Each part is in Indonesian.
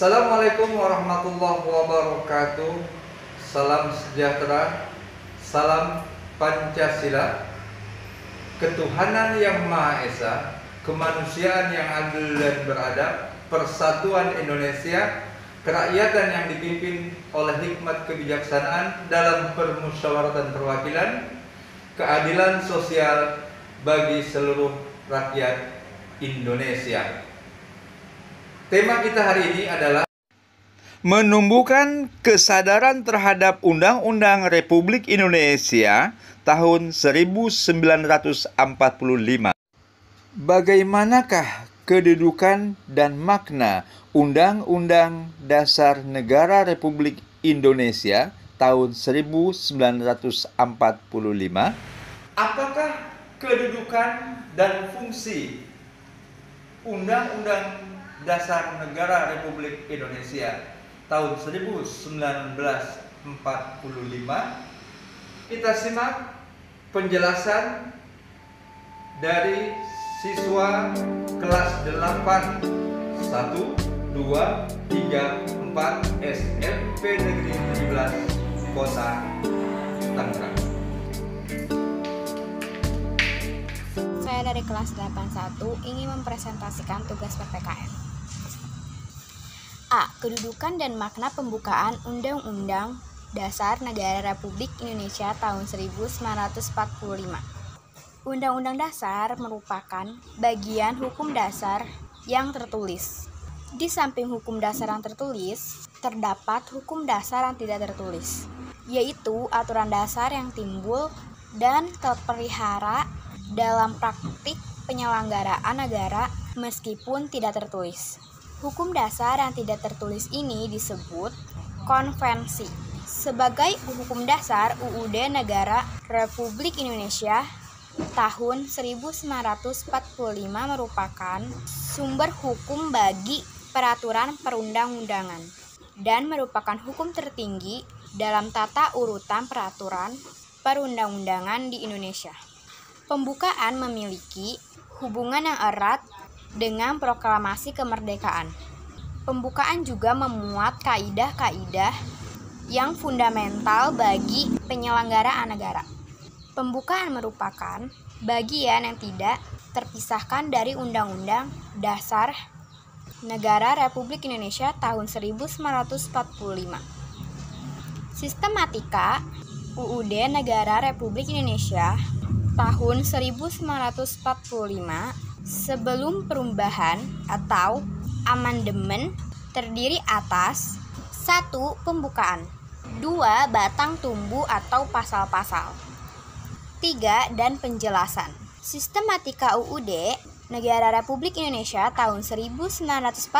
Assalamualaikum warahmatullahi wabarakatuh. Salam sejahtera, salam Pancasila, ketuhanan yang Maha Esa, kemanusiaan yang adil dan beradab, persatuan Indonesia, kerakyatan yang dipimpin oleh hikmat kebijaksanaan dalam permusyawaratan perwakilan, keadilan sosial bagi seluruh rakyat Indonesia. Tema kita hari ini adalah menumbuhkan kesadaran terhadap Undang-Undang Republik Indonesia tahun 1945. Bagaimanakah kedudukan dan makna Undang-Undang Dasar Negara Republik Indonesia tahun 1945? Apakah kedudukan dan fungsi Undang-Undang Dasar Negara Republik Indonesia tahun 1945? Kita simak penjelasan dari siswa kelas 8 1, 2, 3, 4 SMP Negeri 17 Kota Tangerang. Saya dari kelas 81 ingin mempresentasikan tugas PPKN. A. Kedudukan dan makna pembukaan Undang-Undang Dasar Negara Republik Indonesia tahun 1945. Undang-Undang Dasar merupakan bagian hukum dasar yang tertulis. Di samping hukum dasar yang tertulis, terdapat hukum dasar yang tidak tertulis, yaitu aturan dasar yang timbul dan terpelihara dalam praktik penyelenggaraan negara meskipun tidak tertulis. Hukum dasar yang tidak tertulis ini disebut konvensi. Sebagai hukum dasar, UUD Negara Republik Indonesia tahun 1945 merupakan sumber hukum bagi peraturan perundang-undangan dan merupakan hukum tertinggi dalam tata urutan peraturan perundang-undangan di Indonesia. Pembukaan memiliki hubungan yang erat dengan proklamasi kemerdekaan. Pembukaan juga memuat kaidah-kaidah yang fundamental bagi penyelenggaraan negara. Pembukaan merupakan bagian yang tidak terpisahkan dari Undang-Undang Dasar Negara Republik Indonesia tahun 1945. Sistematika UUD Negara Republik Indonesia tahun 1945 sebelum perubahan atau amandemen terdiri atas 1. Pembukaan, 2. Batang tumbuh atau pasal-pasal, 3. Dan penjelasan. Sistematika UUD Negara Republik Indonesia tahun 1945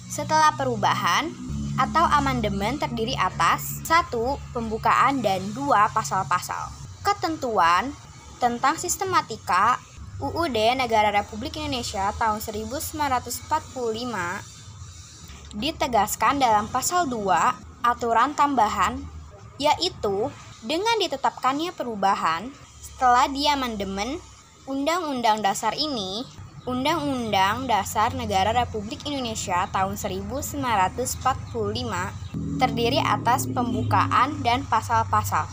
setelah perubahan atau amandemen terdiri atas 1. Pembukaan dan 2. Pasal-pasal. Ketentuan tentang sistematika UUD Negara Republik Indonesia tahun 1945 ditegaskan dalam pasal 2 aturan tambahan, yaitu dengan ditetapkannya perubahan setelah diamandemen Undang-Undang Dasar ini, Undang-Undang Dasar Negara Republik Indonesia tahun 1945 terdiri atas pembukaan dan pasal-pasal.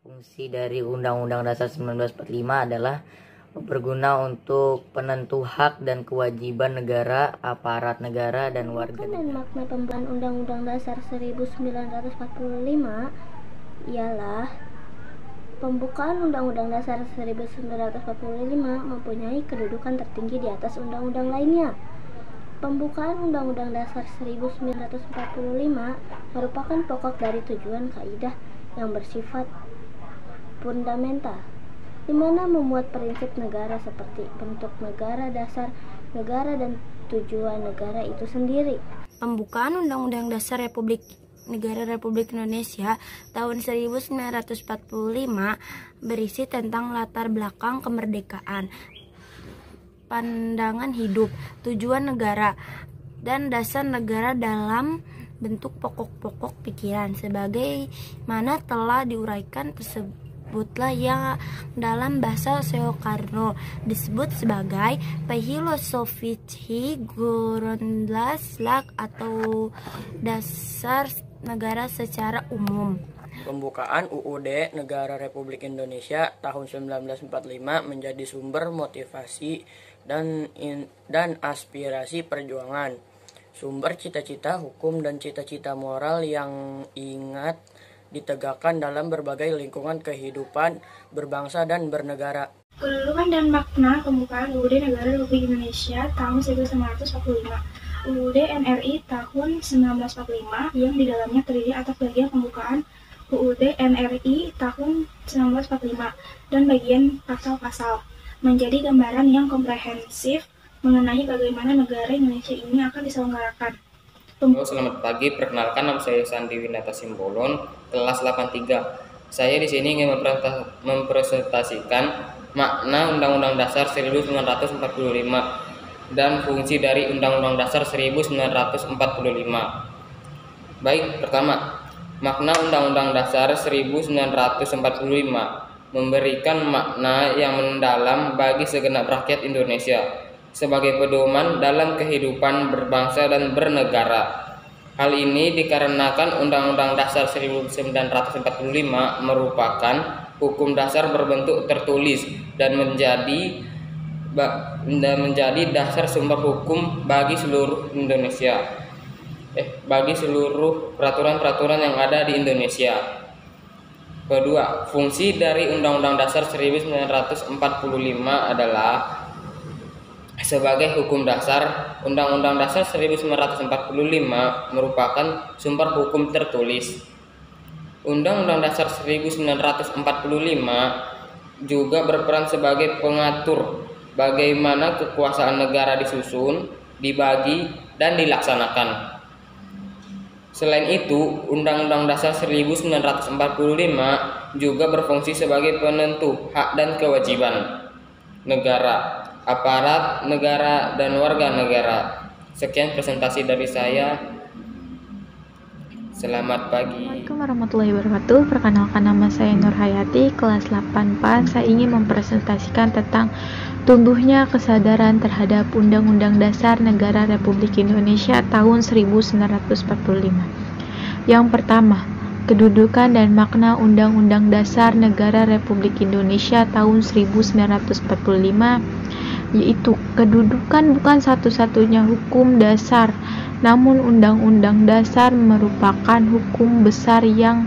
Fungsi dari Undang-Undang Dasar 1945 adalah berguna untuk penentu hak dan kewajiban negara, aparat negara, dan warga negara. Dan makna pembukaan Undang-Undang Dasar 1945 ialah pembukaan Undang-Undang Dasar 1945 mempunyai kedudukan tertinggi di atas undang-undang lainnya. Pembukaan Undang-Undang Dasar 1945 merupakan pokok dari tujuan kaidah yang bersifat fundamental, di mana memuat prinsip negara seperti bentuk negara, dasar negara, dan tujuan negara itu sendiri. Pembukaan Undang-Undang Dasar Negara Republik Indonesia tahun 1945 berisi tentang latar belakang kemerdekaan, pandangan hidup, tujuan negara, dan dasar negara dalam bentuk pokok-pokok pikiran sebagaimana telah diuraikan disebutlah yang dalam bahasa Soekarno disebut sebagai Filosofici Grundgesetz atau dasar negara secara umum. Pembukaan UUD Negara Republik Indonesia tahun 1945 menjadi sumber motivasi dan aspirasi perjuangan, sumber cita-cita hukum dan cita-cita moral yang ingat ditegakkan dalam berbagai lingkungan kehidupan berbangsa dan bernegara. Kedudukan dan makna pembukaan UUD Negara Republik Indonesia tahun 1945. UUD NRI tahun 1945 yang di dalamnya terdiri atas bagian pembukaan UUD NRI tahun 1945 dan bagian pasal-pasal, menjadi gambaran yang komprehensif mengenai bagaimana negara Indonesia ini akan diselenggarakan. Selamat pagi, perkenalkan nama saya Sandi Winata Simbolon, kelas 83. Saya di sini ingin mempresentasikan makna Undang-Undang Dasar 1945 dan fungsi dari Undang-Undang Dasar 1945. Baik, pertama, makna Undang-Undang Dasar 1945 memberikan makna yang mendalam bagi segenap rakyat Indonesia sebagai pedoman dalam kehidupan berbangsa dan bernegara. Hal ini dikarenakan Undang-Undang Dasar 1945 merupakan hukum dasar berbentuk tertulis dan menjadi dasar sumber hukum bagi seluruh Indonesia. Bagi seluruh peraturan-peraturan yang ada di Indonesia. Kedua, fungsi dari Undang-Undang Dasar 1945 adalah sebagai hukum dasar. Undang-Undang Dasar 1945 merupakan sumber hukum tertulis. Undang-Undang Dasar 1945 juga berperan sebagai pengatur bagaimana kekuasaan negara disusun, dibagi, dan dilaksanakan. Selain itu, Undang-Undang Dasar 1945 juga berfungsi sebagai penentu hak dan kewajiban negara, aparat negara, dan warga negara. Sekian presentasi dari saya. Selamat pagi. Assalamualaikum warahmatullahi wabarakatuh. Perkenalkan, nama saya Nur Hayati, kelas 8 Saya ingin mempresentasikan tentang tumbuhnya kesadaran terhadap Undang-Undang Dasar Negara Republik Indonesia tahun 1945. Yang pertama, kedudukan dan makna Undang-Undang Dasar Negara Republik Indonesia tahun 1945, yaitu kedudukan bukan satu-satunya hukum dasar, namun Undang-Undang Dasar merupakan hukum besar yang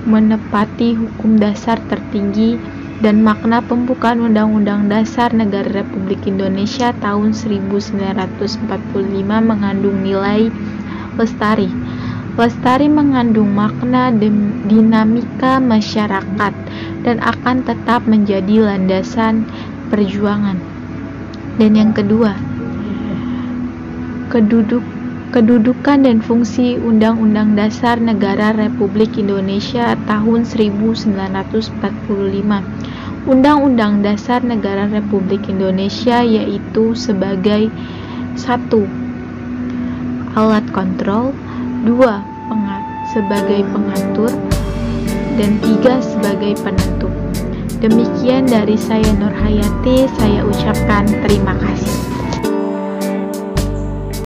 menepati hukum dasar tertinggi, dan makna pembukaan Undang-Undang Dasar Negara Republik Indonesia tahun 1945 mengandung nilai lestari. Lestari mengandung makna dinamika masyarakat dan akan tetap menjadi landasan perjuangan. Dan yang kedua, kedudukan dan fungsi Undang-Undang Dasar Negara Republik Indonesia tahun 1945. Undang-Undang Dasar Negara Republik Indonesia yaitu sebagai 1. Alat kontrol, 2. Sebagai pengatur, dan 3. Sebagai penentu. Demikian dari saya Nur Hayati, saya ucapkan terima kasih.